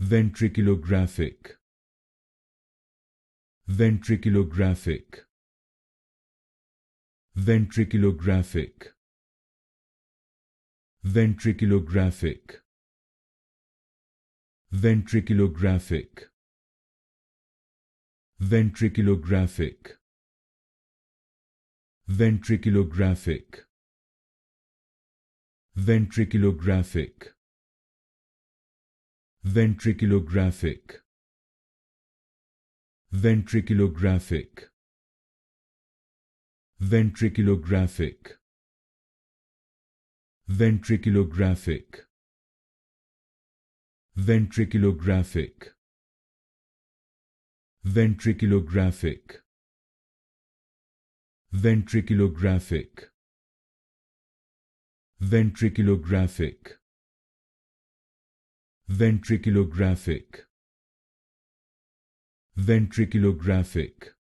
Ventriculographic. Ventriculographic. Ventriculographic. Ventriculographic. Ventriculographic. Ventriculographic. Ventriculographic. Ventriculographic. Ventriculographic. Ventriculographic. Ventriculographic. Ventriculographic. Ventriculographic. Ventriculographic. Ventriculographic. Ventriculographic. Ventriculographic. Ventriculographic.